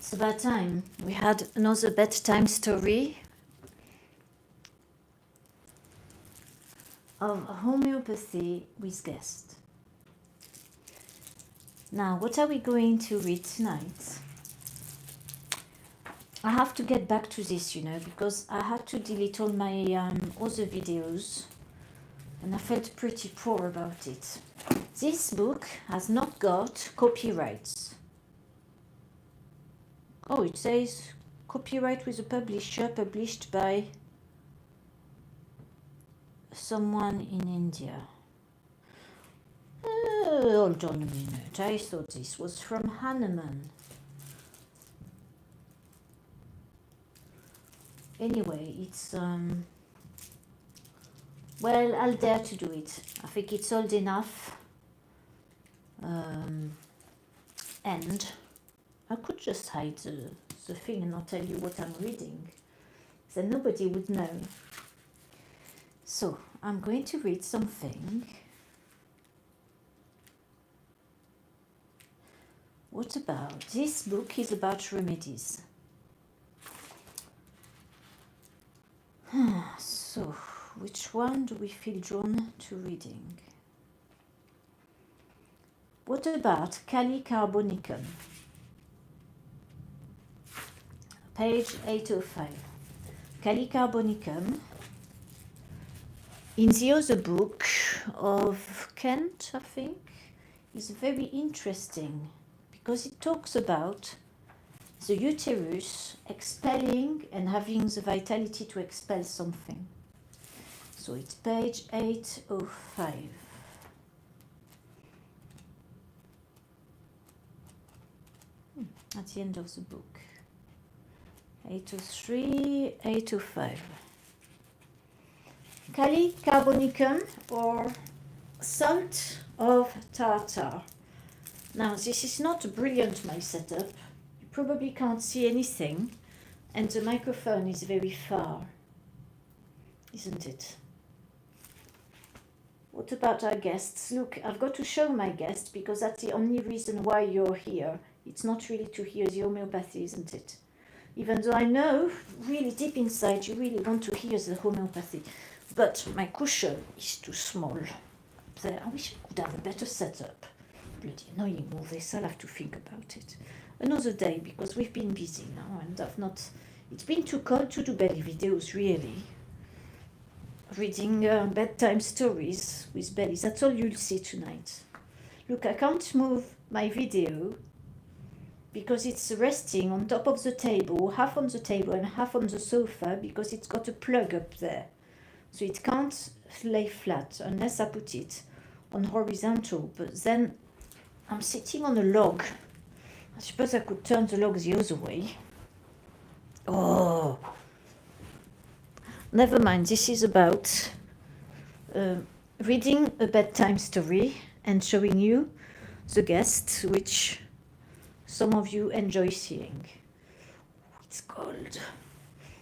It's about time. We had another bedtime story of homeopathy with guest. Now, what are we going to read tonight? I have to get back to this, because I had to delete all my other videos and I felt pretty poor about it. This book has not got copyrights. Oh, it says copyright with a publisher, published by someone in India. Hold on a minute, I thought this was from Hanneman. Anyway, it's, well, I'll dare to do it. I think it's old enough. And I could just hide the thing and not tell you what I'm reading. Then nobody would know. So, I'm going to read something. What about? This book is about remedies. So, which one do we feel drawn to reading? What about Kali Carbonicum? Page 805. Kali Carbonicum. In the other book of Kent, I think, is very interesting because it talks about the uterus expelling and having the vitality to expel something. So it's page 805. At the end of the book. 803, 805. Kali Carbonicum, or salt of tartar. Now, this is not brilliant, my setup. You probably can't see anything, and the microphone is very far, isn't it? What about our guests? Look, I've got to show my guest because that's the only reason why you're here. It's not really to hear the homeopathy, isn't it? Even though I know, really deep inside, you really want to hear the homeopathy. But my cushion is too small. There, I wish I could have a better setup. Bloody annoying all this, I'll have to think about it. Another day, because we've been busy now, and I've not... It's been too cold to do belly videos, really. Reading bedtime stories with bellies, that's all you'll see tonight. Look, I can't move my video because it's resting on top of the table, half on the table and half on the sofa, because it's got a plug up there. So it can't lay flat unless I put it on horizontal. But then I'm sitting on a log. I suppose I could turn the log the other way. Oh, never mind. This is about reading a bedtime story and showing you the guest, which some of you enjoy seeing. It's cold.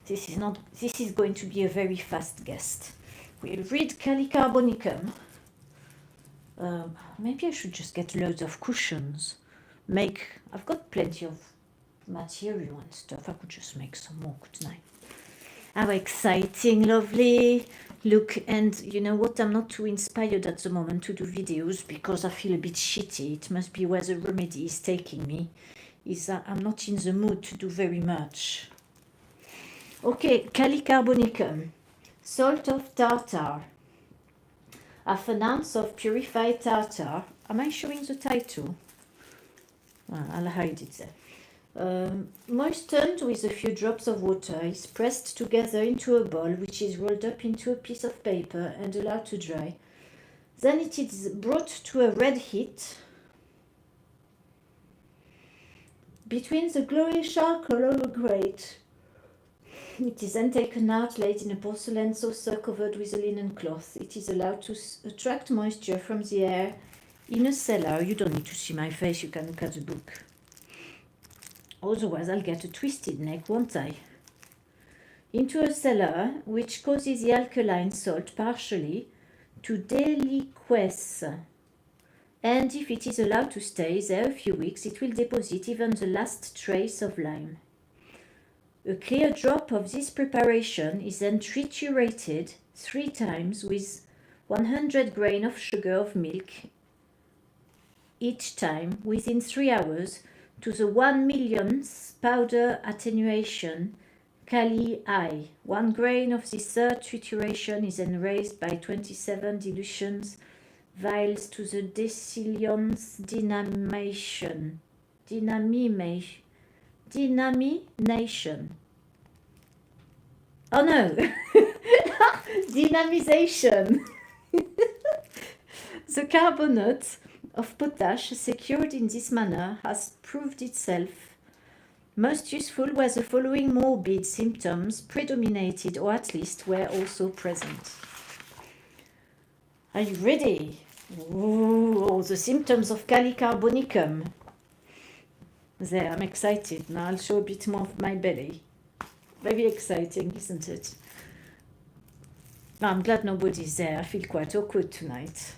This is going to be a very fast guest. We'll read Kali Carbonicum. Maybe I should just get loads of cushions. I've got plenty of material and stuff. I could just make some more, couldn't I? How exciting, lovely. Look, and you know what? I'm not too inspired at the moment to do videos because I feel a bit shitty. It must be where the remedy is taking me. Is that I'm not in the mood to do very much. Okay, Kali Carbonicum, salt of tartar, half an ounce of purified tartar. Am I showing the title? Well, I'll hide it there. Moistened with a few drops of water, is pressed together into a ball, which is rolled up into a piece of paper and allowed to dry. Then it is brought to a red heat between the glowing charcoal on a grate. It is then taken out, laid in a porcelain saucer covered with a linen cloth. It is allowed to attract moisture from the air in a cellar. You don't need to see my face, you can look at the book. Otherwise, I'll get a twisted neck, won't I? Into a cellar, which causes the alkaline salt partially to deliquesce. and if it is allowed to stay there a few weeks, it will deposit even the last trace of lime. A clear drop of this preparation is then triturated 3 times with 100 grains of sugar of milk each time within 3 hours to the 1 millionth powder attenuation Kali I. 1 grain of this third trituration is then raised by 27 dilutions vials to the decillionth dynamization. Oh no! Dynamization! The carbonate of potash secured in this manner has proved itself most useful where the following morbid symptoms predominated or at least were also present. Are you ready? Ooh, the symptoms of Kali carbonicum. There, I'm excited. Now I'll show a bit more of my belly. Very exciting, isn't it? I'm glad nobody's there. I feel quite awkward tonight.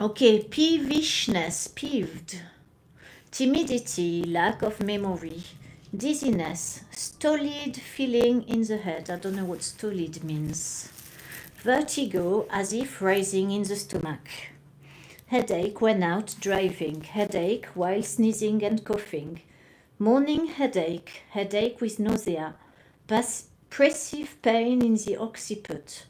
Okay, peevishness, peeved. Timidity, lack of memory. Dizziness, stolid feeling in the head. I don't know what stolid means. Vertigo, as if rising in the stomach. Headache when out driving. Headache while sneezing and coughing. Morning headache. Headache with nausea. Pressive pain in the occiput.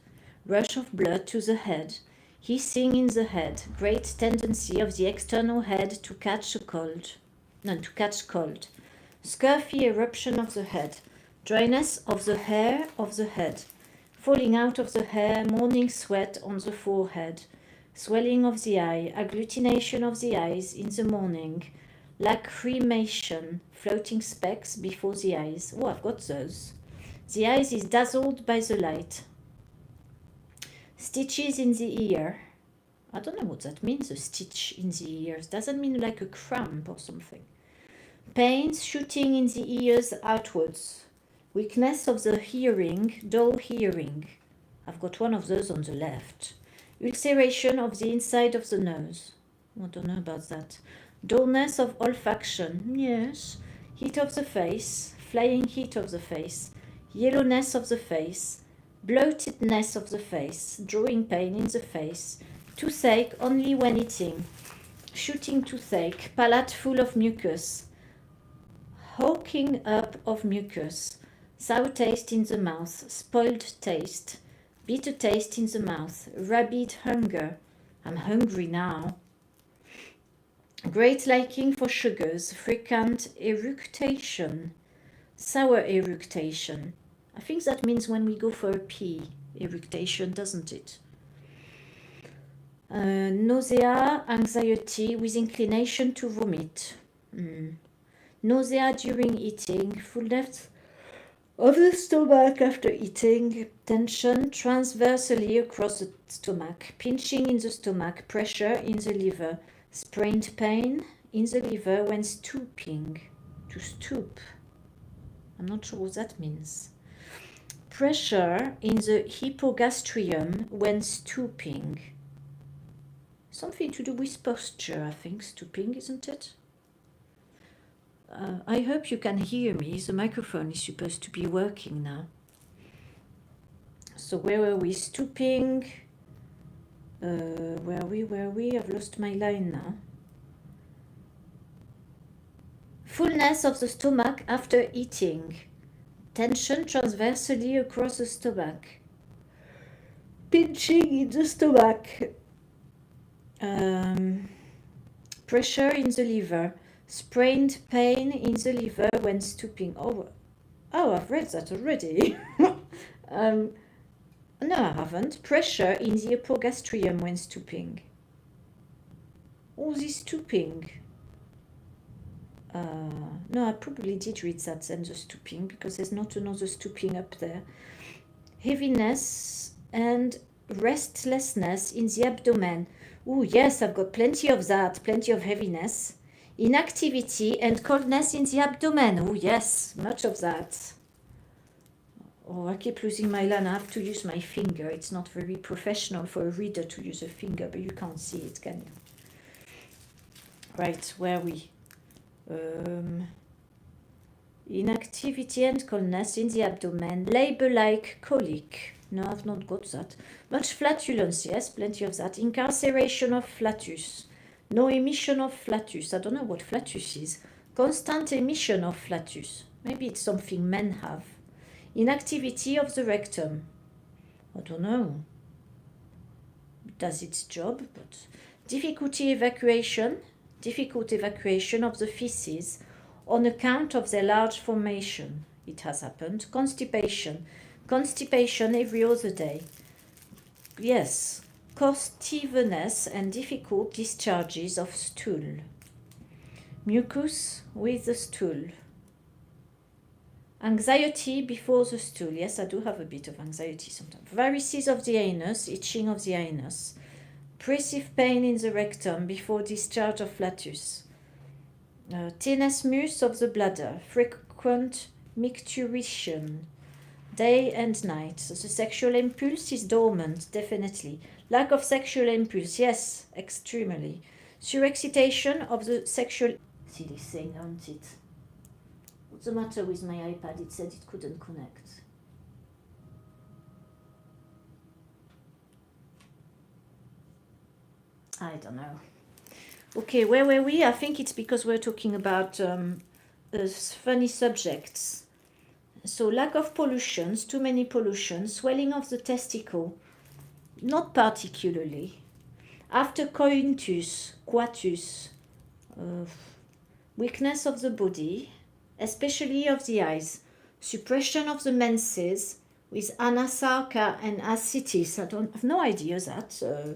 Rush of blood to the head. Hissing in the head. Great tendency of the external head to catch cold. Scurfy eruption of the head. Dryness of the hair of the head. Falling out of the hair, morning sweat on the forehead, swelling of the eye, agglutination of the eyes in the morning, lacrimation, floating specks before the eyes. Oh, I've got those. The eyes is dazzled by the light. Stitches in the ear. I don't know what that means, a stitch in the ears. Does that mean like a cramp or something? Pains shooting in the ears outwards. Weakness of the hearing, dull hearing. I've got one of those on the left. Ulceration of the inside of the nose. I don't know about that. Dullness of olfaction. Yes. Heat of the face. Flying heat of the face. Yellowness of the face. Bloatedness of the face. Drawing pain in the face. Toothache only when eating. Shooting toothache. Palate full of mucus. Hawking up of mucus. Sour taste in the mouth, spoiled taste, bitter taste in the mouth, rabid hunger. I'm hungry now. Great liking for sugars, frequent eructation, sour eructation. I think that means when we go for a pee, eructation, doesn't it? Nausea, anxiety with inclination to vomit. Nausea during eating, fullness of the stomach after eating, tension transversely across the stomach, pinching in the stomach, pressure in the liver, sprained pain in the liver when stooping, to stoop. I'm not sure what that means. Pressure in the hypogastrium when stooping. Something to do with posture, I think, stooping, isn't it? I hope you can hear me. The microphone is supposed to be working now. So where were we? Stooping. Where are we? I've lost my line now. Fullness of the stomach after eating. Tension transversely across the stomach. Pinching in the stomach. Pressure in the liver. Sprained pain in the liver when stooping. Oh, I've read that already. No, I haven't. Pressure in the hypogastrium when stooping. Oh, this stooping. No, I probably did read that and the stooping because there's not another stooping up there. Heaviness and restlessness in the abdomen. Oh, yes, I've got plenty of that. Plenty of heaviness. Inactivity and coldness in the abdomen. Oh, yes, much of that. Oh, I keep losing my line. I have to use my finger. It's not very professional for a reader to use a finger, but you can't see it, can you? Right, where are we? Inactivity and coldness in the abdomen, labor-like colic. No, I've not got that. Much flatulence, yes, plenty of that. Incarceration of flatus. No emission of flatus. I don't know what flatus is. Constant emission of flatus. Maybe it's something men have. Inactivity of the rectum. I don't know. It does its job, but difficult evacuation of the feces on account of their large formation. It has happened. Constipation every other day. Yes, costiveness and difficult discharges of stool. Mucus with the stool. Anxiety before the stool. Yes, I do have a bit of anxiety sometimes. Varices of the anus, itching of the anus. Oppressive pain in the rectum before discharge of flatus. Tenesmus of the bladder. Frequent micturition. Day and night. So the sexual impulse is dormant, definitely. Lack of sexual impulse, yes, extremely. Surexcitation of the sexual... See this thing, aren't it? What's the matter with my iPad? It said it couldn't connect. I don't know. Okay, where were we? I think it's because we're talking about funny subjects. So lack of pollutions, too many pollutions, swelling of the testicle, not particularly. After coitus, weakness of the body, especially of the eyes, suppression of the menses with anasarca and ascites. I have no idea that.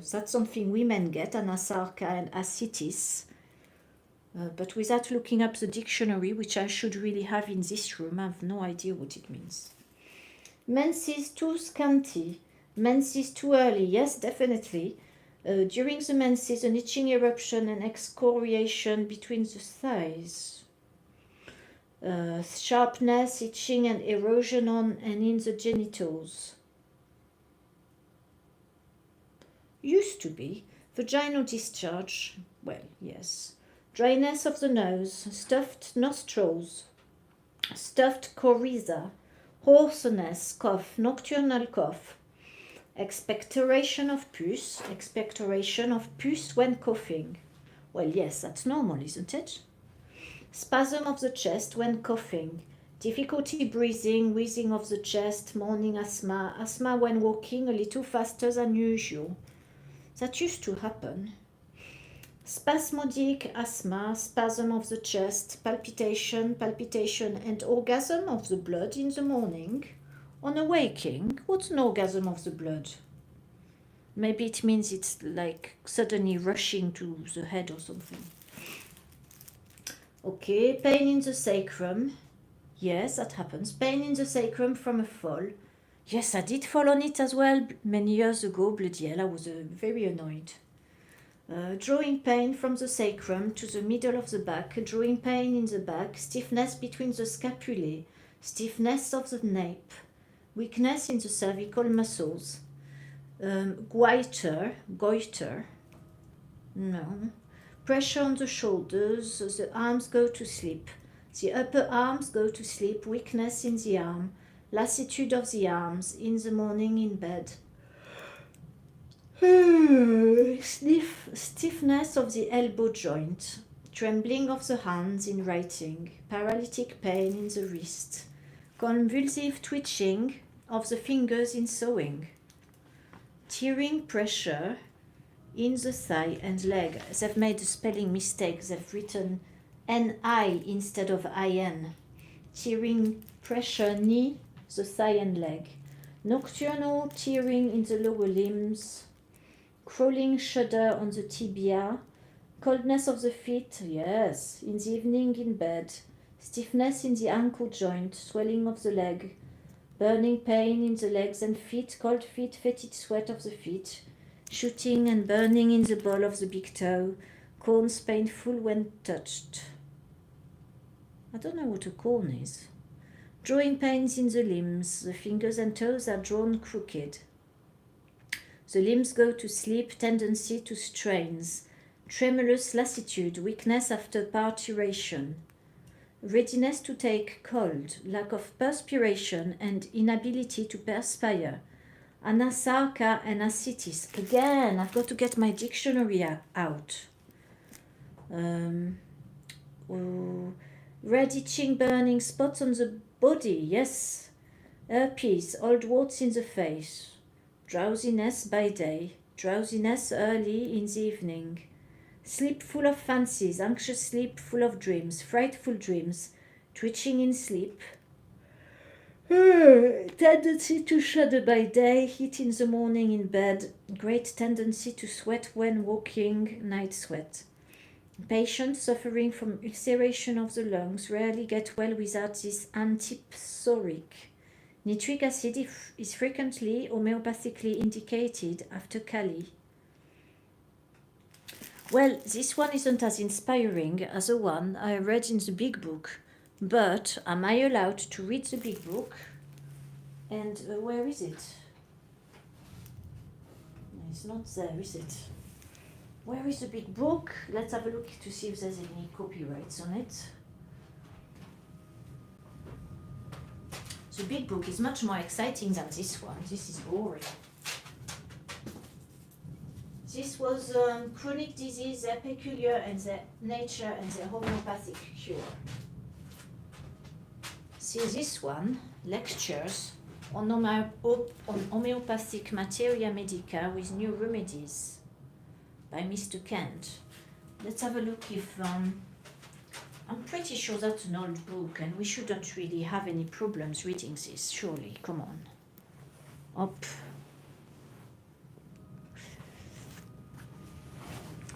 That's something women get, anasarca and ascites. But without looking up the dictionary, which I should really have in this room, I have no idea what it means. Menses too scanty, menses too early, yes, definitely. During the menses, an itching eruption and excoriation between the thighs. Sharpness, itching and erosion on and in the genitals. Used to be. Vaginal discharge, well, yes. Dryness of the nose, stuffed nostrils, stuffed coryza, hoarseness, cough, nocturnal cough, expectoration of pus when coughing. Well, yes, that's normal, isn't it? Spasm of the chest when coughing, difficulty breathing, wheezing of the chest, morning asthma, asthma when walking a little faster than usual. That used to happen. Spasmodic asthma, spasm of the chest, palpitation and orgasm of the blood in the morning. On awaking, what's an orgasm of the blood? Maybe it means it's like suddenly rushing to the head or something. Okay, pain in the sacrum. Yes, that happens. Pain in the sacrum from a fall. Yes, I did fall on it as well many years ago. Bloody hell, I was very annoyed. Drawing pain from the sacrum to the middle of the back, drawing pain in the back, stiffness between the scapulae, stiffness of the nape, weakness in the cervical muscles, goiter, no, pressure on the shoulders, the arms go to sleep, the upper arms go to sleep, weakness in the arm, lassitude of the arms, in the morning in bed. Stiffness of the elbow joint, trembling of the hands in writing, paralytic pain in the wrist, convulsive twitching of the fingers in sewing, tearing pressure in the thigh and leg. They've made a spelling mistake. They've written N-I instead of I-N. Tearing pressure knee, the thigh and leg. Nocturnal tearing in the lower limbs. Crawling shudder on the tibia, coldness of the feet, yes, in the evening in bed, stiffness in the ankle joint, swelling of the leg, burning pain in the legs and feet, cold feet, fetid sweat of the feet, shooting and burning in the ball of the big toe, corns painful when touched. I don't know what a corn is. Drawing pains in the limbs, the fingers and toes are drawn crooked. The limbs go to sleep, tendency to strains, tremulous lassitude, weakness after parturition, readiness to take cold, lack of perspiration and inability to perspire, anasarca and ascites. Again, I've got to get my dictionary out. Red itching burning spots on the body, yes. Herpes, old warts in the face. Drowsiness by day, drowsiness early in the evening. Sleep full of fancies, anxious sleep full of dreams, frightful dreams, twitching in sleep. Tendency to shudder by day, heat in the morning in bed, great tendency to sweat when walking, night sweat. Patients suffering from ulceration of the lungs rarely get well without this antipsoric. Nitric acid is frequently homeopathically indicated after Kali. Well, this one isn't as inspiring as the one I read in the big book, but am I allowed to read the big book? And where is it? It's not there, is it? Where is the big book? Let's have a look to see if there's any copyrights on it. The big book is much more exciting than this one. This is boring. This was chronic disease, their peculiar and their nature and their homeopathic cure. See this one, lectures on homeopathic materia medica with new remedies by Mr. Kent. Let's have a look if, I'm pretty sure that's an old book and we shouldn't really have any problems reading this, surely, come on. Up.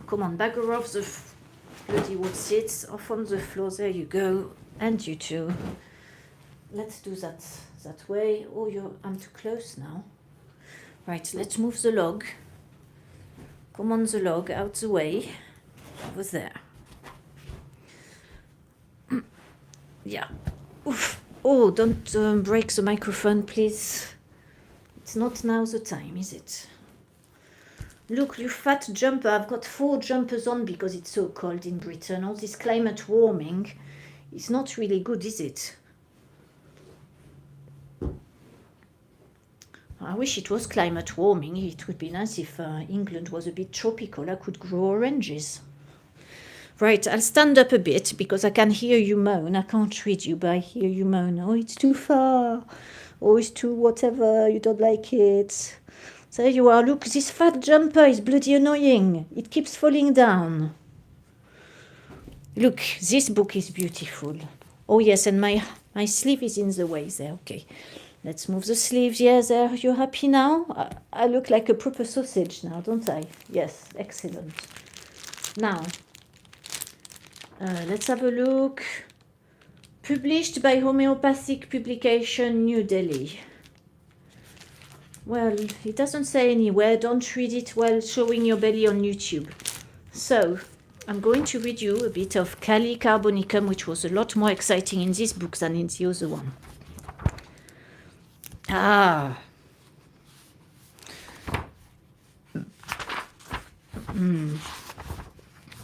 Come on, bagger off the bloody wood seats, off on the floor, there you go, and you too. Let's do that way. Oh, I'm too close now. Right, let's move the log. Come on the log, out the way, over there. Yeah. Oof. Oh, don't break the microphone, please. It's not now the time, is it? Look, you fat jumper, I've got 4 jumpers on because it's so cold in Britain. All this climate warming is not really good, is it? I wish it was climate warming. It would be nice if England was a bit tropical. I could grow oranges. Right, I'll stand up a bit because I can hear you moan. I can't read you, but I hear you moan. Oh, it's too far. Oh, it's too whatever. You don't like it. There you are. Look, this fat jumper is bloody annoying. It keeps falling down. Look, this book is beautiful. Oh, yes, and my sleeve is in the way there. Okay, let's move the sleeves. Yeah, there. You happy now? I look like a proper sausage now, don't I? Yes, excellent. Now, let's have a look. Published by Homeopathic Publication, New Delhi. Well, it doesn't say anywhere. Don't read it while showing your belly on YouTube. So, I'm going to read you a bit of Kali Carbonicum, which was a lot more exciting in this book than in the other one.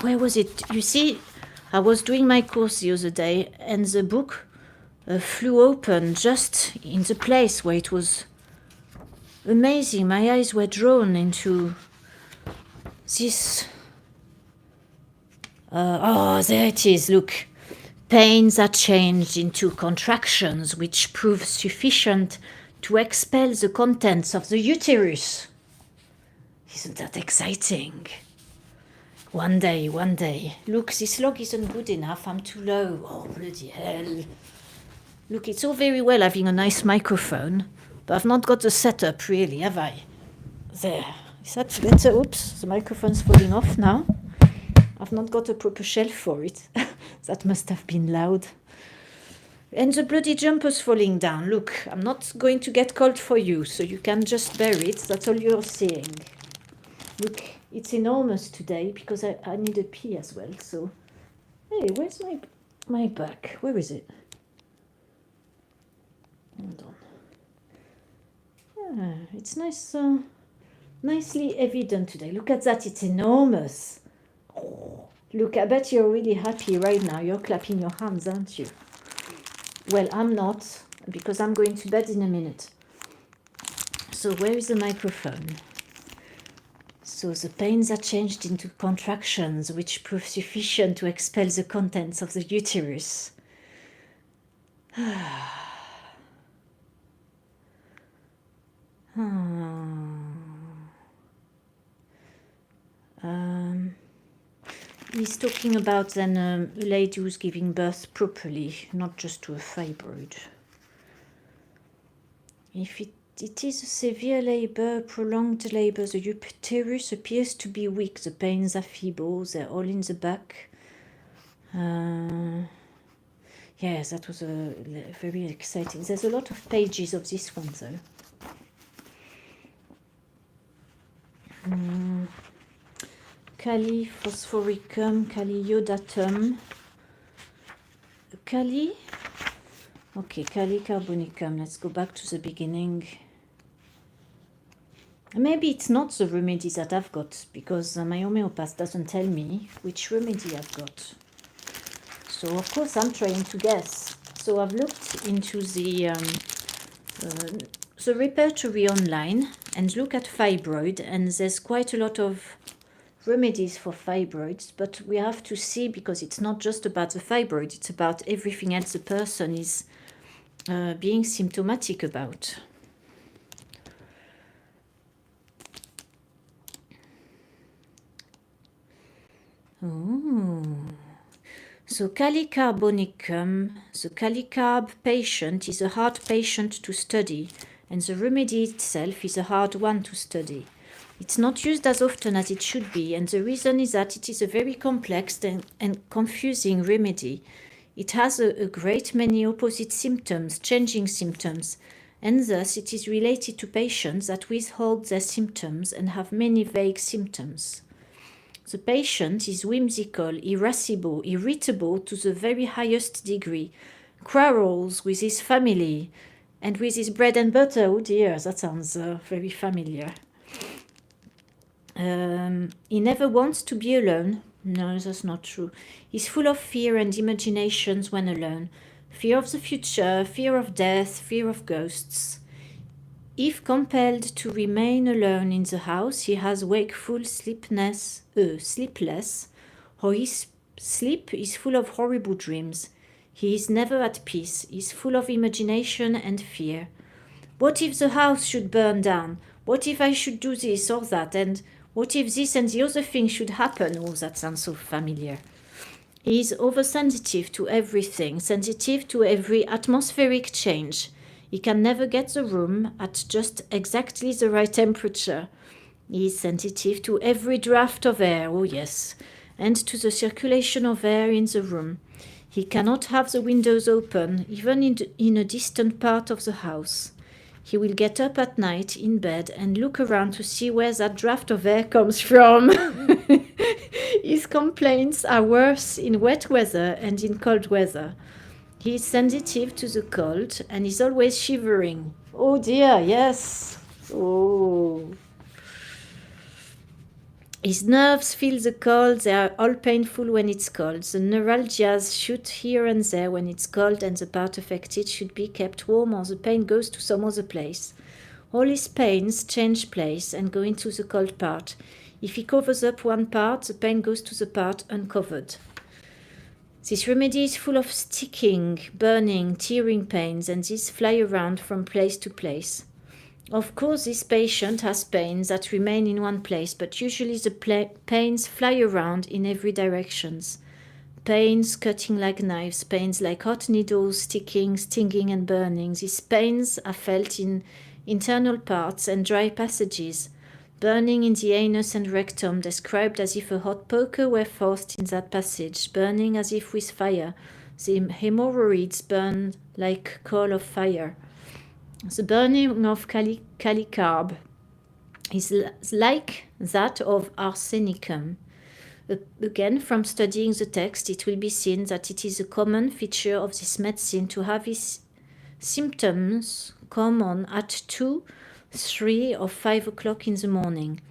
Where was it? You see, I was doing my course the other day, and the book flew open just in the place where it was amazing. My eyes were drawn into this. There it is, look. Pains are changed into contractions which prove sufficient to expel the contents of the uterus. Isn't that exciting? One day. Look, this log isn't good enough. I'm too low. Oh, bloody hell. Look, it's all very well having a nice microphone, but I've not got the setup really, have I? There. Is that better? Oops, the microphone's falling off now. I've not got a proper shelf for it. That must have been loud. And the bloody jumper's falling down. Look, I'm not going to get cold for you, so you can just bear it. That's all you're seeing. Look, it's enormous today because I need a pee as well. So, hey, where's my back? Where is it? Hold on. Yeah, it's nice, nicely evident today. Look at that, it's enormous. Look, I bet you're really happy right now. You're clapping your hands, aren't you? Well, I'm not, because I'm going to bed in a minute. So where is the microphone? So the pains are changed into contractions, which prove sufficient to expel the contents of the uterus. He's talking about then a lady who's giving birth properly, not just to a fibroid. If it is a severe labor, prolonged labor, the uterus appears to be weak, the pains are feeble, they're all in the back. Yes, that was very exciting. There's a lot of pages of this one though. Kali phosphoricum, Kali iodatum, Kali. Okay, Kali carbonicum. Let's go back to the beginning. Maybe it's not the remedy that I've got, because my homeopath doesn't tell me which remedy I've got. So of course I'm trying to guess. So I've looked into the repertory online and look at fibroid, and there's quite a lot of remedies for fibroids, but we have to see, because it's not just about the fibroid, it's about everything else the person is being symptomatic about. Oh. So Kali carbonicum, the Kali carb patient is a hard patient to study, and the remedy itself is a hard one to study. It's not used as often as it should be, and the reason is that it is a very complex and confusing remedy. It has a great many opposite symptoms, changing symptoms, and thus it is related to patients that withhold their symptoms and have many vague symptoms. The patient is whimsical, irascible, irritable to the very highest degree, quarrels with his family and with his bread and butter. Oh dear, that sounds very familiar. He never wants to be alone. No, that's not true. He's full of fear and imaginations when alone. Fear of the future, fear of death, fear of ghosts. If compelled to remain alone in the house, he has wakeful sleepless, or his sleep is full of horrible dreams. He is never at peace, he is full of imagination and fear. What if the house should burn down? What if I should do this or that? And what if this and the other thing should happen? Oh, that sounds so familiar. He is oversensitive to everything, sensitive to every atmospheric change. He can never get the room at just exactly the right temperature. He is sensitive to every draft of air, oh yes, and to the circulation of air in the room. He cannot have the windows open, even in a distant part of the house. He will get up at night in bed and look around to see where that draft of air comes from. His complaints are worse in wet weather and in cold weather. He is sensitive to the cold and is always shivering. Oh dear, yes. Oh. His nerves feel the cold, they are all painful when it's cold. The neuralgias shoot here and there when it's cold, and the part affected should be kept warm or the pain goes to some other place. All his pains change place and go into the cold part. If he covers up one part, the pain goes to the part uncovered. This remedy is full of sticking, burning, tearing pains, and these fly around from place to place. Of course, this patient has pains that remain in one place, but usually the pains fly around in every direction. Pains cutting like knives, pains like hot needles, sticking, stinging and burning. These pains are felt in internal parts and dry passages. Burning in the anus and rectum, described as if a hot poker were forced in that passage, burning as if with fire. The hemorrhoids burn like coal of fire. The burning of Kali carb is like that of arsenicum. Again, from studying the text, it will be seen that it is a common feature of this medicine to have its symptoms come on at 2, 3 or 5 o'clock in the morning.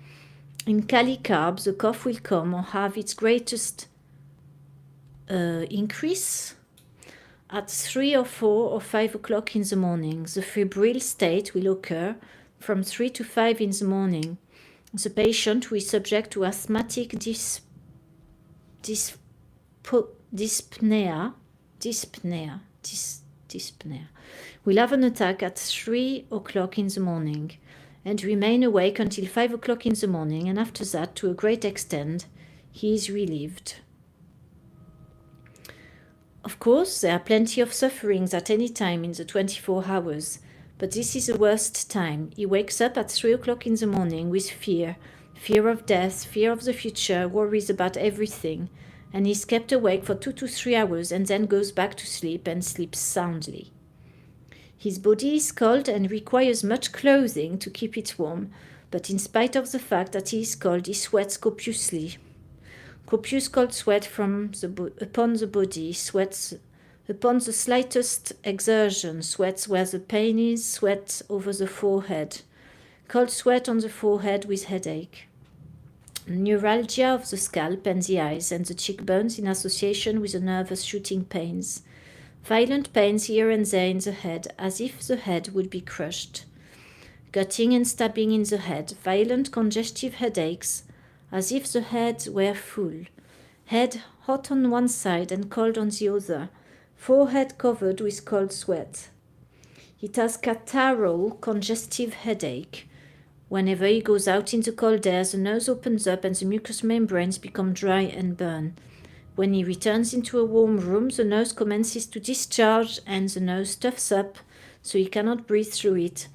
In calicarb, the cough will come or have its greatest increase at 3 or 4 or 5 o'clock in the morning. The febrile state will occur from 3 to 5 in the morning. The patient who is subject to asthmatic dyspnea will have an attack at 3 o'clock in the morning and remain awake until 5 o'clock in the morning, and after that, to a great extent, he is relieved. Of course, there are plenty of sufferings at any time in the 24 hours, but this is the worst time. He wakes up at 3 o'clock in the morning with fear of death, fear of the future, worries about everything, and is kept awake for 2 to 3 hours and then goes back to sleep and sleeps soundly. His body is cold and requires much clothing to keep it warm, but in spite of the fact that he is cold, he sweats copiously. Copious cold sweat upon the body, sweats upon the slightest exertion, sweats where the pain is, sweat over the forehead. Cold sweat on the forehead with headache. Neuralgia of the scalp and the eyes and the cheekbones in association with the nervous shooting pains. Violent pains here and there in the head, as if the head would be crushed. Gutting and stabbing in the head, violent congestive headaches, as if the head were full. Head hot on one side and cold on the other. Forehead covered with cold sweat. It has catarrhal congestive headache. Whenever he goes out in the cold air, the nose opens up and the mucous membranes become dry and burn. When he returns into a warm room, the nose commences to discharge and the nose stuffs up so he cannot breathe through it.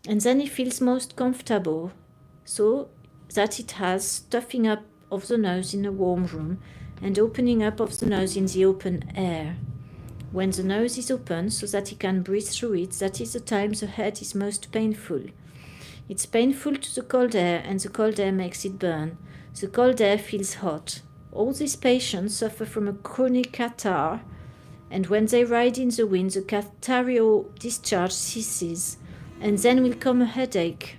And then he feels most comfortable, so that it has stuffing up of the nose in a warm room and opening up of the nose in the open air. When the nose is open so that he can breathe through it, that is the time the head is most painful. It's painful to the cold air and the cold air makes it burn. The cold air feels hot. All these patients suffer from a chronic catarrh, and when they ride in the wind, the catarrhal discharge ceases, and then will come a headache.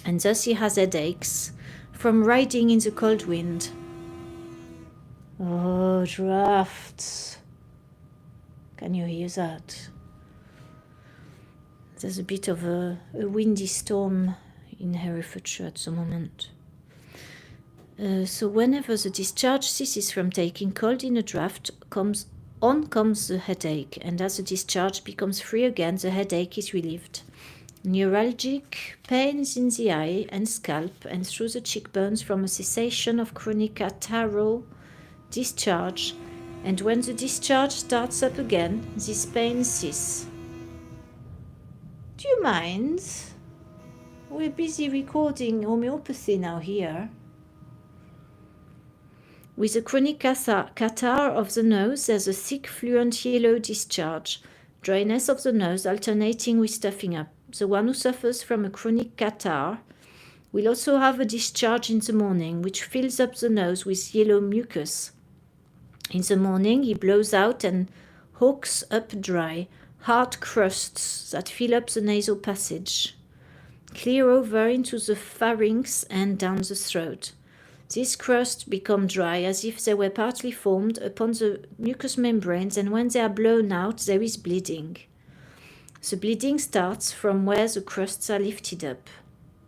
And thus he has headaches from riding in the cold wind. Oh, drafts. Can you hear that? There's a bit of a windy storm in Herefordshire at the moment. So whenever the discharge ceases from taking cold in a draft, comes the headache, and as the discharge becomes free again, the headache is relieved. Neuralgic pains in the eye and scalp and through the cheekbones from a cessation of chronic catarrhal discharge, and when the discharge starts up again, these pains cease. Do you mind? We're busy recording homeopathy now here. With a chronic catarrh of the nose, there's a thick, fluent yellow discharge, dryness of the nose alternating with stuffing up. The one who suffers from a chronic catarrh will also have a discharge in the morning, which fills up the nose with yellow mucus. In the morning, he blows out and hawks up dry, hard crusts that fill up the nasal passage, clear over into the pharynx and down the throat. These crusts become dry as if they were partly formed upon the mucous membranes, and when they are blown out, there is bleeding. The bleeding starts from where the crusts are lifted up.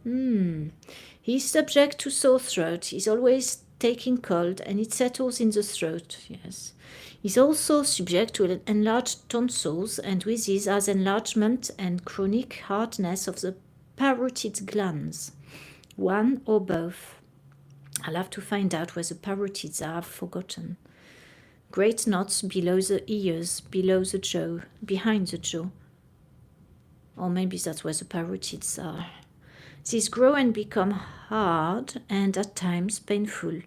He is subject to sore throat. He's always taking cold, and it settles in the throat. Yes. He's also subject to enlarged tonsils, and with these has enlargement and chronic hardness of the parotid glands, one or both. I'll have to find out where the parotids are. I've forgotten. Great knots below the ears, below the jaw, behind the jaw. Or maybe that's where the parotids are. These grow and become hard and at times painful,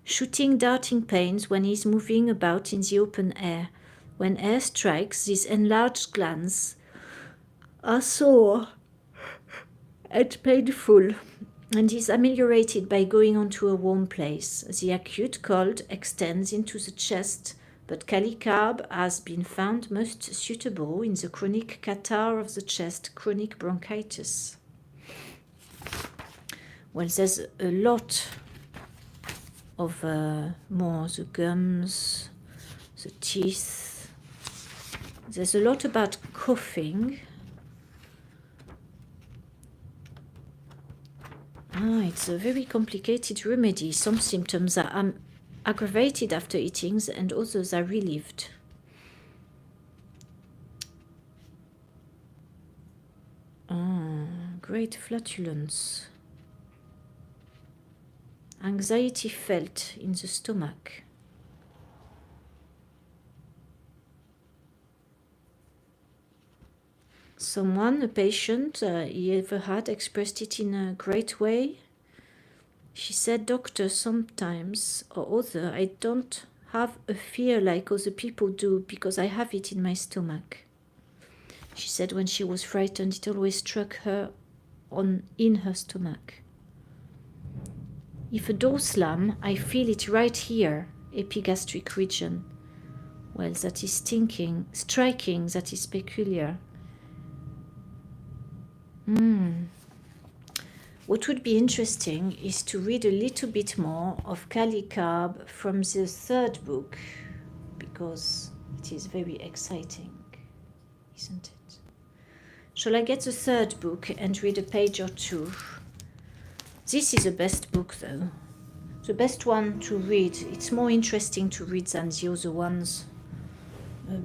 shooting, darting pains when he's moving about in the open air. When air strikes, these enlarged glands are sore and painful, and is ameliorated by going onto a warm place. The acute cold extends into the chest, but calicarb has been found most suitable in the chronic catarrh of the chest, chronic bronchitis. Well, there's a lot of more, the gums, the teeth. There's a lot about coughing. It's a very complicated remedy. Some symptoms are aggravated after eating and others are relieved. Great flatulence. Anxiety felt in the stomach. Someone, a patient he ever had, expressed it in a great way. She said, "Doctor, sometimes or other I don't have a fear like other people do because I have it in my stomach." She said when she was frightened, it always struck her in her stomach. If a door slam, I feel it right here, epigastric region. Well, that is striking, that is peculiar. What would be interesting is to read a little bit more of Kali Carb from the third book, because it is very exciting, isn't it? Shall I get the third book and read a page or two? This is the best book, though. The best one to read. It's more interesting to read than the other ones.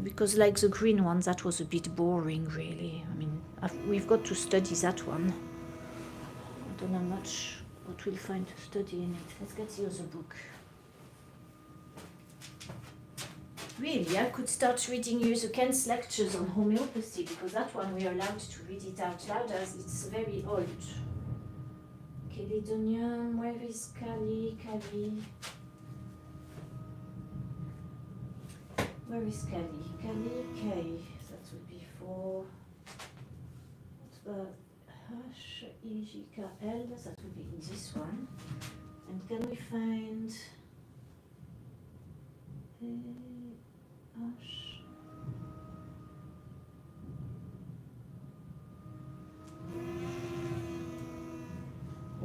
Because like the green one, that was a bit boring, really. I mean, we've got to study that one. I don't know much what we'll find to study in it. Let's get the other book. Really, I could start reading you the Ken's lectures on homeopathy, because that one we are allowed to read it out loud as it's very old. Caledonian, where is Kali? Where is Kali? K. That would be for. What's the H-E-G-K-L? That would be in this one. And can we find H?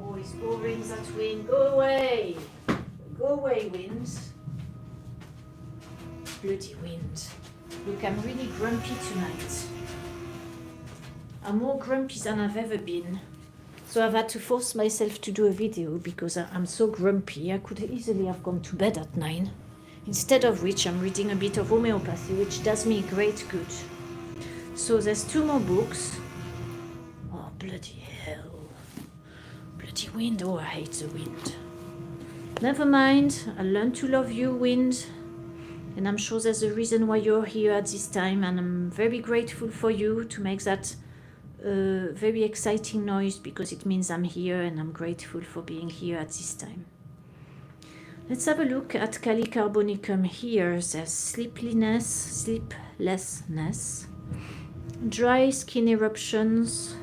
Oh, it's boring, that wind. Go away! Go away, wind. Bloody wind. Look, I'm really grumpy tonight. I'm more grumpy than I've ever been. So I've had to force myself to do a video because I'm so grumpy. I could easily have gone to bed at 9. Instead of which I'm reading a bit of homeopathy, which does me great good. So there's 2 more books. Oh, bloody hell. Bloody wind. Oh, I hate the wind. Never mind. I'll learn to love you, wind. And I'm sure there's a reason why you're here at this time. And I'm very grateful for you to make that very exciting noise, because it means I'm here and I'm grateful for being here at this time. Let's have a look at Kali Carbonicum here. There's sleeplessness, dry skin eruptions.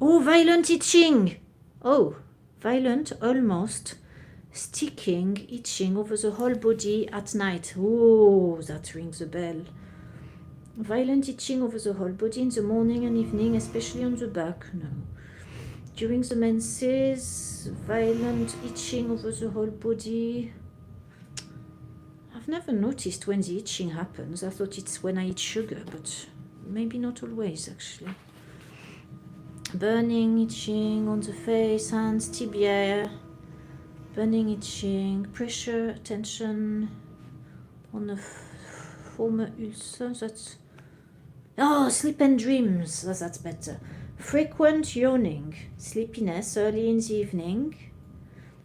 Oh, violent itching. Oh, violent, almost sticking, itching over the whole body at night. Oh, that rings a bell. Violent itching over the whole body in the morning and evening, especially on the back. No. During the menses, violent itching over the whole body. I've never noticed when the itching happens. I thought it's when I eat sugar, but maybe not always, actually. Burning, itching on the face, hands, tibia. Burning, itching, pressure, tension on a former ulcer. That's... Oh, sleep and dreams. Oh, that's better. Frequent yawning, sleepiness early in the evening,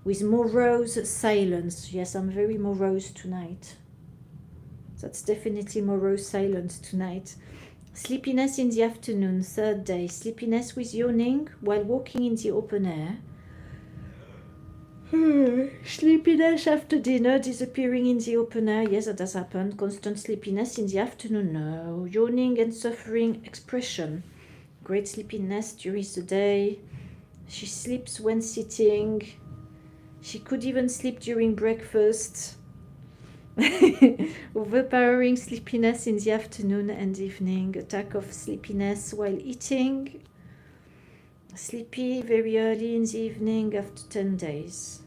with morose silence. Yes, I'm very morose tonight. That's definitely morose silence tonight. Sleepiness in the afternoon, 3rd day. Sleepiness with yawning while walking in the open air. Sleepiness after dinner, disappearing in the open air. Yes, that has happened. Constant sleepiness in the afternoon. No. Yawning and suffering expression. Great sleepiness during the day. She sleeps when sitting. She could even sleep during breakfast. Overpowering sleepiness in the afternoon and evening. Attack of sleepiness while eating. Sleepy very early in the evening after 10 days.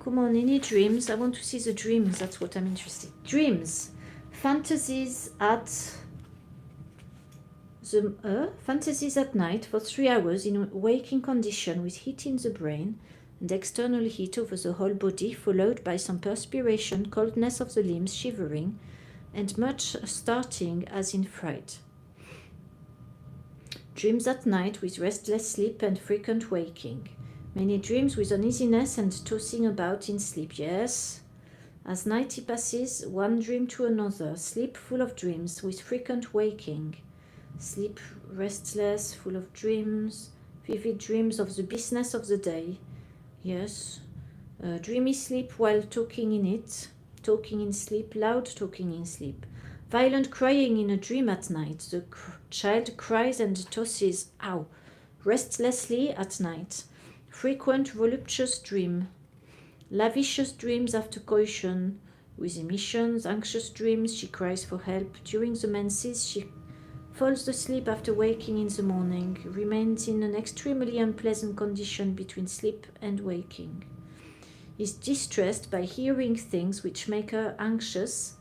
Come on, any dreams? I want to see the dreams. That's what I'm interested in. Dreams. Fantasies at fantasies at night for 3 hours in a waking condition with heat in the brain and external heat over the whole body, followed by some perspiration, coldness of the limbs, shivering, and much starting as in fright. Dreams at night with restless sleep and frequent waking. Many dreams with uneasiness and tossing about in sleep. Yes. As night passes, one dream to another. Sleep full of dreams with frequent waking. Sleep restless, full of dreams. Vivid dreams of the business of the day. Yes. Dreamy sleep while talking in it. Talking in sleep, loud talking in sleep. Violent crying in a dream at night. The child cries and tosses, ow, restlessly at night. Frequent voluptuous dream. Lavish dreams after coition. With emissions, anxious dreams, she cries for help. During the menses, she falls asleep after waking in the morning. Remains in an extremely unpleasant condition between sleep and waking. Is distressed by hearing things which make her anxious,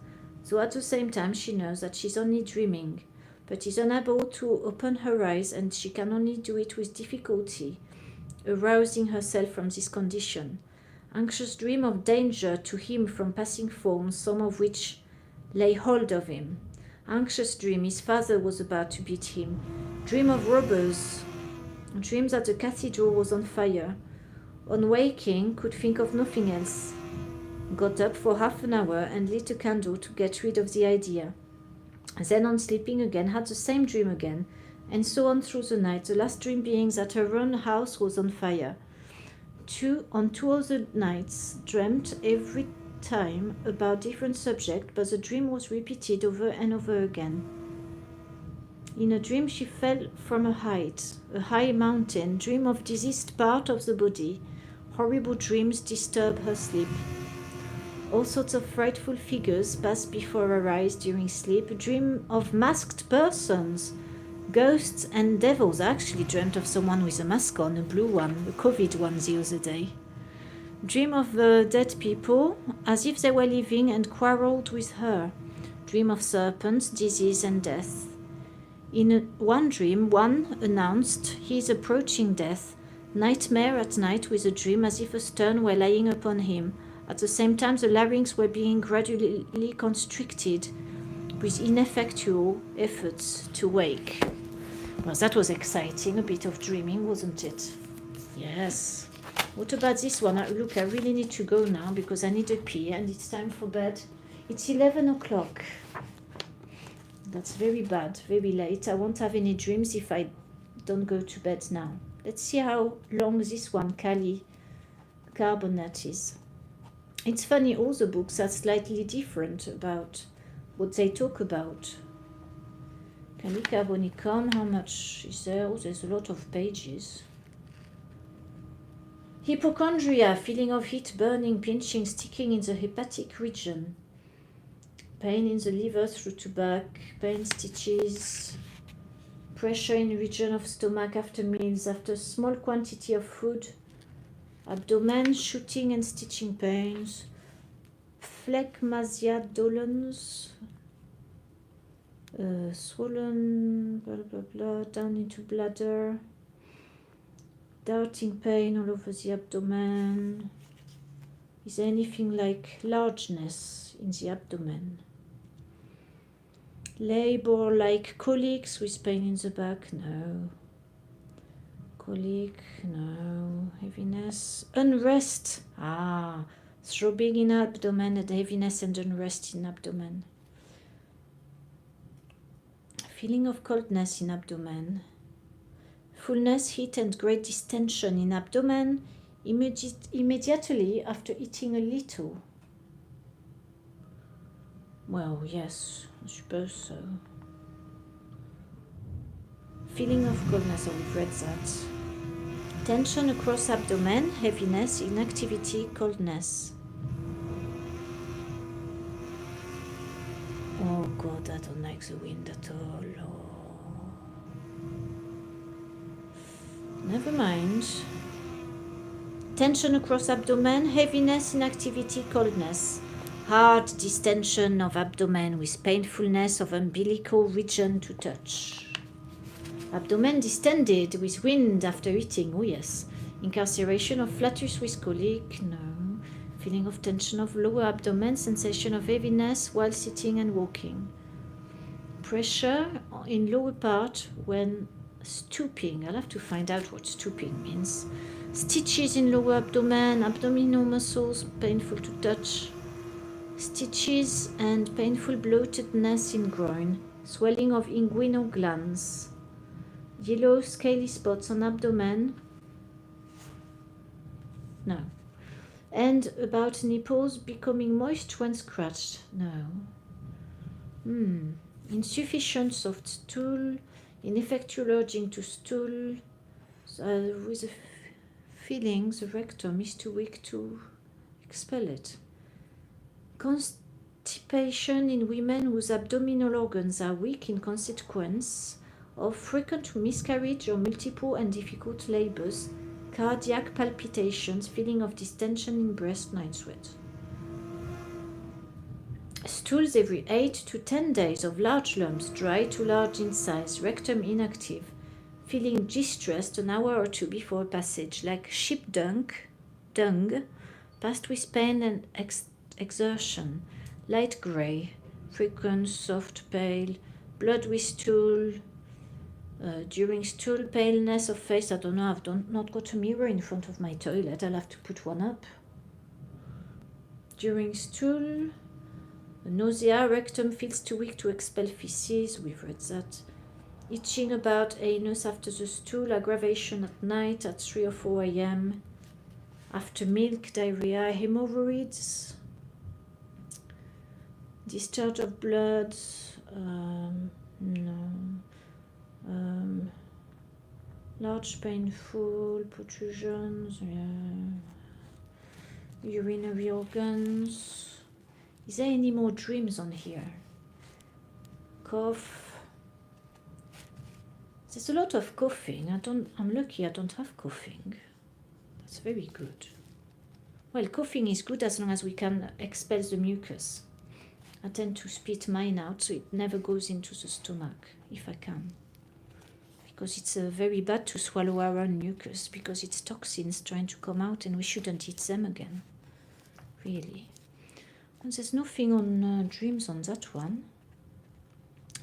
though at the same time she knows that she's only dreaming, but is unable to open her eyes, and she can only do it with difficulty, arousing herself from this condition. Anxious dream of danger to him from passing forms, some of which lay hold of him. Anxious dream his father was about to beat him. Dream of robbers. Dream that the cathedral was on fire. On waking, could think of nothing else. Got up for half an hour and lit a candle to get rid of the idea. Then on sleeping again, had the same dream again, and so on through the night, the last dream being that her own house was on fire. On 2 other nights, dreamt every time about different subject, but the dream was repeated over and over again. In a dream she fell from a height, a high mountain, dream of diseased part of the body. Horrible dreams disturb her sleep. All sorts of frightful figures pass before her eyes during sleep. Dream of masked persons, ghosts and devils. I actually dreamt of someone with a mask on, a blue one, a COVID one the other day. Dream of dead people, as if they were living and quarreled with her. Dream of serpents, disease and death. In one dream, one announced he is approaching death. Nightmare at night with a dream as if a stone were lying upon him. At the same time, the larynx were being gradually constricted with ineffectual efforts to wake. Well, that was exciting, a bit of dreaming, wasn't it? Yes. What about this one? Look, I really need to go now because I need a pee and it's time for bed. It's 11 o'clock. That's very bad, very late. I won't have any dreams if I don't go to bed now. Let's see how long this one, Kali Carbonate, is. It's funny, all the books are slightly different about what they talk about. Kali Carbonicum, how much is there? Oh, there's a lot of pages. Hypochondria, feeling of heat, burning, pinching, sticking in the hepatic region. Pain in the liver through to back, pain stitches, pressure in region of stomach after meals, after small quantity of food, abdomen, shooting and stitching pains, phlegmasia dolens, swollen, blah, blah, blah, down into bladder, darting pain all over the abdomen. Is there anything like largeness in the abdomen? Labor like colics with pain in the back? No. Colic? No. Heaviness? Unrest? Ah, throbbing in abdomen and heaviness and unrest in abdomen. Feeling of coldness in abdomen. Fullness, heat and great distension in abdomen immediately after eating a little. Well, yes, I suppose so. Feeling of coldness, we've read that. Tension across abdomen, heaviness, inactivity, coldness. Oh God, I don't like the wind at all. Oh. Never mind. Tension across abdomen, heaviness, inactivity, coldness. Hard distension of abdomen with painfulness of umbilical region to touch. Abdomen distended with wind after eating, oh yes. Incarceration of flatus with colic, no. Feeling of tension of lower abdomen, sensation of heaviness while sitting and walking. Pressure in lower part when stooping. I'll have to find out what stooping means. Stitches in lower abdomen, abdominal muscles, painful to touch. Stitches and painful bloatedness in groin. Swelling of inguinal glands. Yellow scaly spots on abdomen. No. And about nipples becoming moist when scratched. No. Insufficient soft stool. Ineffectual urging to stool. With a feeling the rectum is too weak to expel it. Constipation in women whose abdominal organs are weak in consequence of frequent miscarriage or multiple and difficult labors, cardiac palpitations, feeling of distension in breast, night sweat. Stools every 8 to 10 days of large lumps, dry to large in size, rectum inactive, feeling distressed an hour or two before passage, like sheep dung, passed with pain and exertion, light grey, frequent, soft, pale, blood with stool, during stool, paleness of face. I don't know, I've not got a mirror in front of my toilet, I'll have to put one up. During stool, nausea, rectum feels too weak to expel feces, we've read that. Itching about anus after the stool, aggravation at night at 3 or 4 a.m. After milk, diarrhea, hemorrhoids, discharge of blood, no. Large painful protrusions, urinary organs. Is there any more dreams on here? Cough. There's a lot of coughing. I'm lucky I don't have coughing. That's very good. Well, coughing is good as long as we can expel the mucus. I tend to spit mine out so it never goes into the stomach, if I can. Because it's very bad to swallow our own mucus, because it's toxins trying to come out and we shouldn't eat them again. Really. And there's nothing on dreams on that one.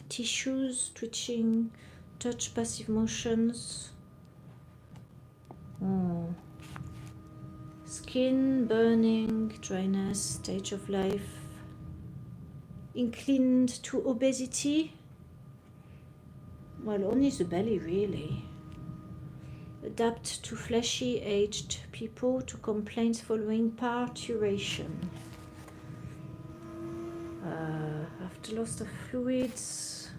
Tissues, twitching, touch, passive motions. Oh. Skin, burning, dryness, stage of life. Inclined to obesity. Well, only the belly, really. Adapt to fleshy, aged people, to complaints following parturition. After loss of fluids.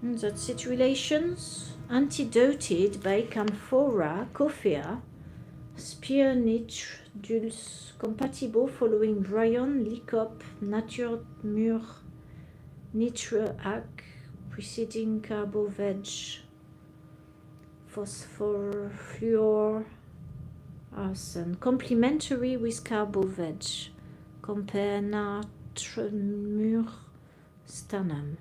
That's it. Relations. Antidoted by camphora, coffea, spear niche, dulce, compatible following Bryon, Lycop, Nature Mur, Nitre Ac, preceding carbo-veg, phosphor, fluor, arsen, complementary with carbo-veg, compare Natre Mur, Stanam.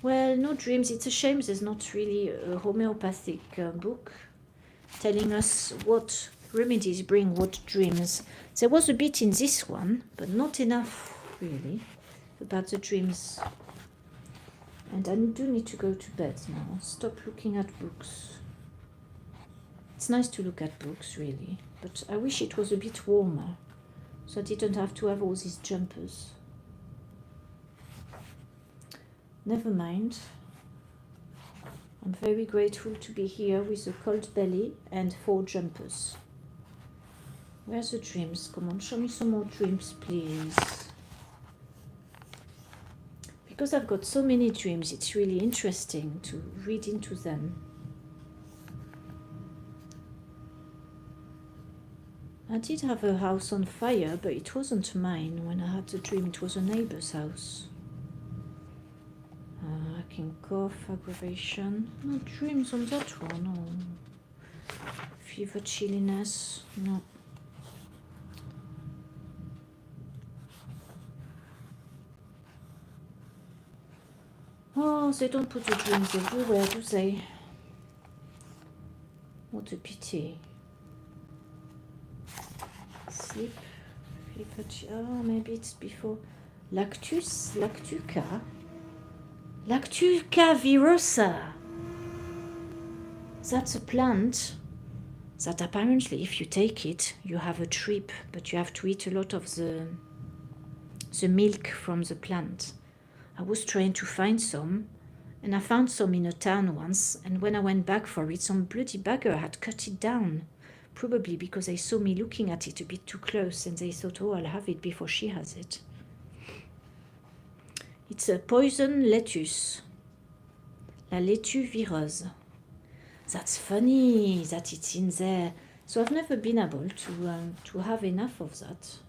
Well, no dreams. It's a shame there's not really a homeopathic book telling us what remedies bring what dreams. There was a bit in this one, but not enough, really, about the dreams. And I do need to go to bed now. Stop looking at books. It's nice to look at books, really, but I wish it was a bit warmer, so I didn't have to have all these jumpers. Never mind. I'm very grateful to be here with a cold belly and 4 jumpers. Where's the dreams? Come on, show me some more dreams, please. Because I've got so many dreams, it's really interesting to read into them. I did have a house on fire, but it wasn't mine when I had the dream. It was a neighbor's house. choking cough, aggravation. No dreams on that one, no. Fever, chilliness, no. Oh, they don't put the dreams everywhere, do they? What a pity. Sleep, fever, oh, maybe it's before. Lactuca virosa. That's a plant that apparently if you take it, you have a trip, but you have to eat a lot of the milk from the plant. I was trying to find some, and I found some in a town once, and when I went back for it, some bloody bagger had cut it down, probably because they saw me looking at it a bit too close, and they thought, oh, I'll have it before she has it. It's a poison lettuce, la laitue vireuse. That's funny that it's in there. So I've never been able to have enough of that.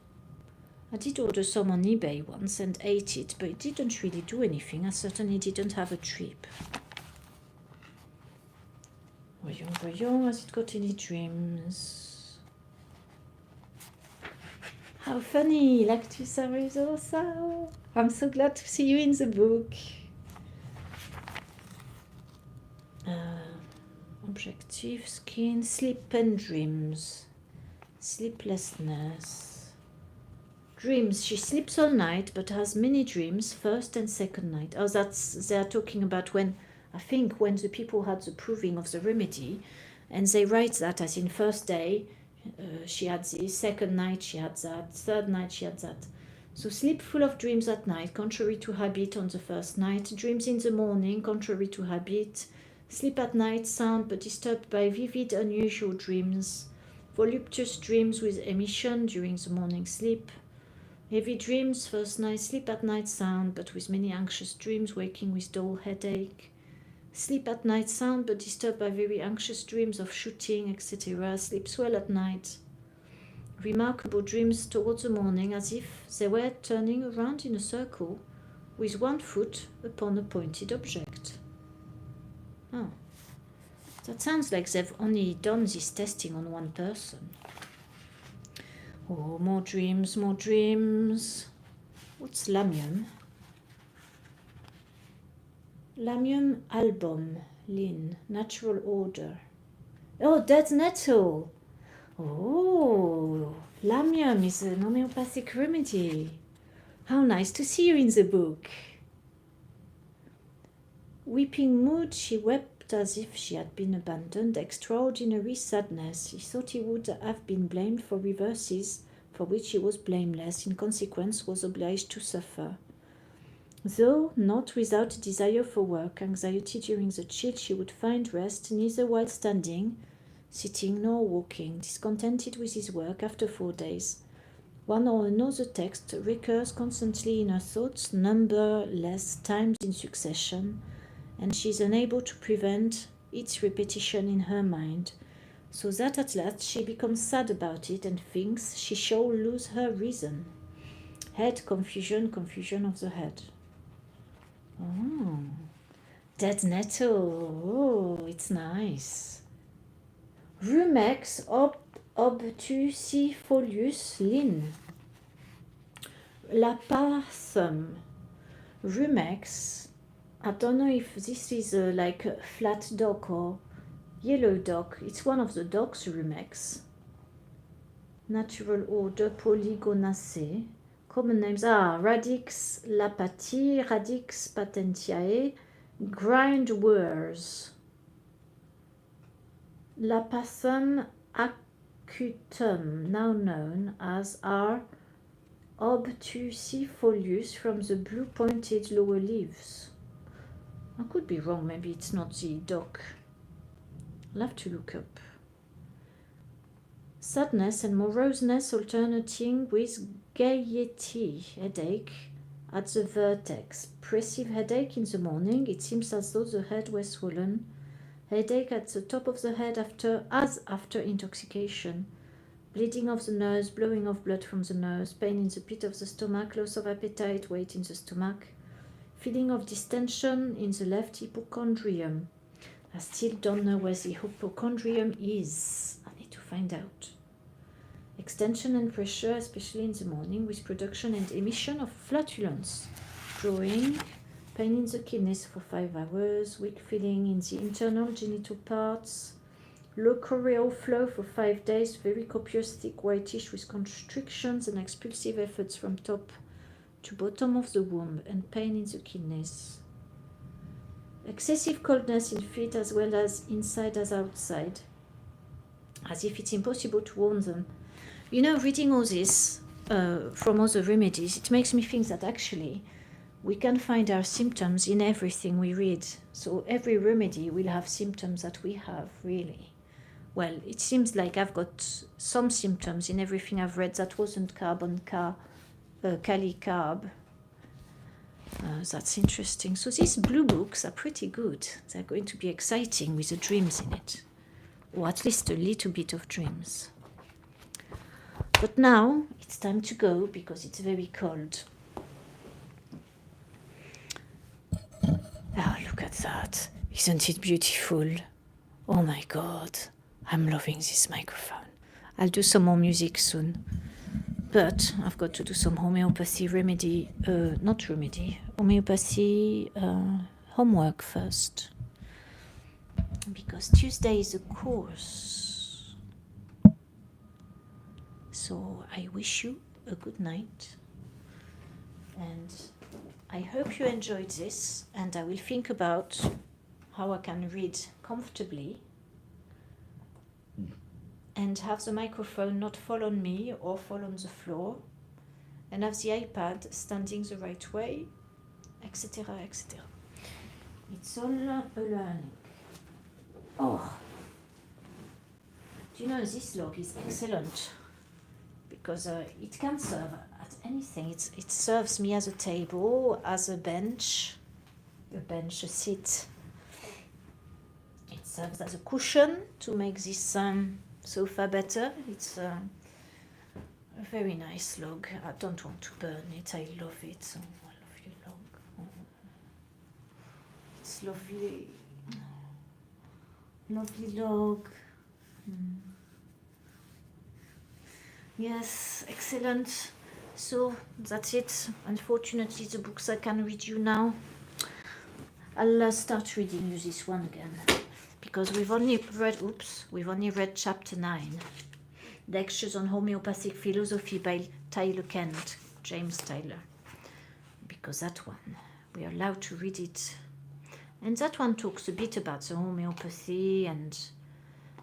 I did order some on eBay once and ate it, but it didn't really do anything. I certainly didn't have a trip. Voyons, has it got any dreams? How funny, Lactus arizosa. I'm so glad to see you in the book. Objective, skin, sleep and dreams. Sleeplessness. Dreams. She sleeps all night but has many dreams, first and second night. Oh, they're talking about when the people had the proving of the remedy, and they write that as in first day she had this, second night she had that, third night she had that. So sleep full of dreams at night, contrary to habit on the first night. Dreams in the morning, contrary to habit. Sleep at night, sound but disturbed by vivid, unusual dreams. Voluptuous dreams with emission during the morning sleep. Heavy dreams, first night, sleep at night, sound but with many anxious dreams, waking with dull headache. Sleep at night, sound but disturbed by very anxious dreams of shooting, etc. Sleeps well at night. Remarkable dreams towards the morning, as if they were turning around in a circle with one foot upon a pointed object. Oh, that sounds like they've only done this testing on one person. Oh, more dreams, more dreams. What's lamium? Lamium album, Lin, natural order. Oh, dead nettle. Oh, lamium is an homeopathic remedy. How nice to see you in the book. Weeping mood, she wept as if she had been abandoned. Extraordinary sadness. He thought he would have been blamed for reverses for which he was blameless. In consequence, was obliged to suffer. Though not without desire for work, anxiety during the chill, she would find rest neither while standing, sitting, nor walking. Discontented with his work, after 4 days, one or another text recurs constantly in her thoughts, numberless times in succession, and she is unable to prevent its repetition in her mind, so that at last she becomes sad about it and thinks she shall lose her reason. Head confusion, confusion of the head. Oh, dead nettle. Oh, it's nice. Rumex obtusifolius Lin. Lapathum. Rumex. I don't know if this is like a flat dock or yellow dock. It's one of the docks, Rumex. Natural order Polygonaceae. Common names are Radix lapati, Radix patentiae, grindworms. Lapathum acutum, now known as R. obtusifolius, from the blue pointed lower leaves. I could be wrong, maybe it's not the dock. I'll have to look up. Sadness and moroseness alternating with gaiety, headache at the vertex. Oppressive headache in the morning, it seems as though the head were swollen. Headache at the top of the head after intoxication. Bleeding of the nose, blowing of blood from the nose, pain in the pit of the stomach, loss of appetite, weight in the stomach. feeling of distension in the left hypochondrium. I still don't know where the hypochondrium is. I need to find out. Extension and pressure, especially in the morning, with production and emission of flatulence. Drawing, pain in the kidneys for 5 hours, weak feeling in the internal genital parts, low choreal flow for 5 days, very copious, thick, whitish with constrictions and expulsive efforts from top to bottom of the womb, and pain in the kidneys. Excessive coldness in feet as well as inside as outside, as if it's impossible to warm them. You know, reading all this from other remedies, it makes me think that actually we can find our symptoms in everything we read. So every remedy will have symptoms that we have, really. Well, it seems like I've got some symptoms in everything I've read that wasn't Kali carb. That's interesting. So these blue books are pretty good. They're going to be exciting with the dreams in it, or at least a little bit of dreams. But now it's time to go because it's very cold. Oh, look at that. Isn't it beautiful? Oh my God, I'm loving this microphone. I'll do some more music soon. But I've got to do some homeopathy homeopathy homework first. Because Tuesday is a course. So I wish you a good night. And I hope you enjoyed this. And I will think about how I can read comfortably and have the microphone not fall on me or fall on the floor, and have the iPad standing the right way, etc., etc. It's all a learning. Oh, do you know, this log is excellent because it can serve at anything. It serves me as a table, as a bench, a seat. It serves as a cushion to make this sofa better. It's a very nice log. I don't want to burn it. I love it. Oh, I love your log. Oh. It's lovely. Lovely log. Yes, excellent. So that's it. Unfortunately, the books I can read you now. I'll start reading you this one again. Because we've only read chapter 9, Lectures on Homeopathic Philosophy by Tyler Kent, James Tyler. Because that one, we are allowed to read it. And that one talks a bit about the homeopathy,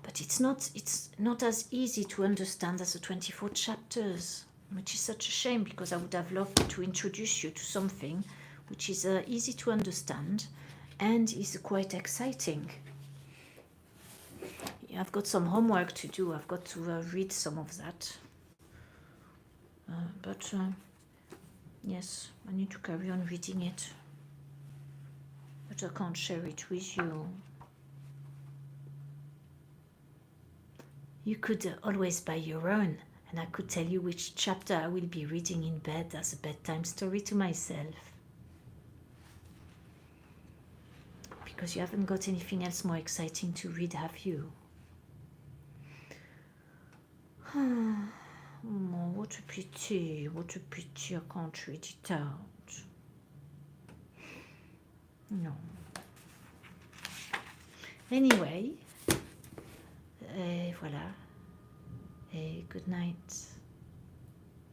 but it's not as easy to understand as the 24 chapters, which is such a shame because I would have loved to introduce you to something which is easy to understand and is quite exciting. I've got some homework to do. I've got to read some of that. But yes, I need to carry on reading it. But I can't share it with you. You could always buy your own, and I could tell you which chapter I will be reading in bed as a bedtime story to myself. Because you haven't got anything else more exciting to read, have you? Oh, what a pity, I can't read it out. No. Anyway, voilà. Good night.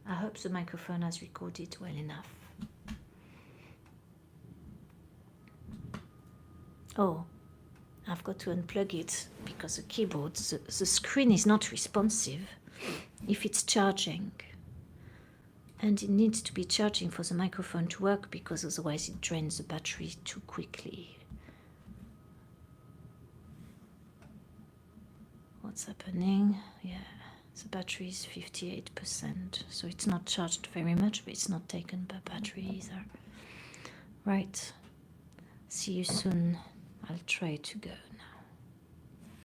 I hope the microphone has recorded well enough. Oh, I've got to unplug it because the keyboard, the screen is not responsive if it's charging. And it needs to be charging for the microphone to work because otherwise it drains the battery too quickly. What's happening? Yeah, the battery is 58%, so it's not charged very much, but it's not taken by battery either. Right, see you soon. I'll try to go now.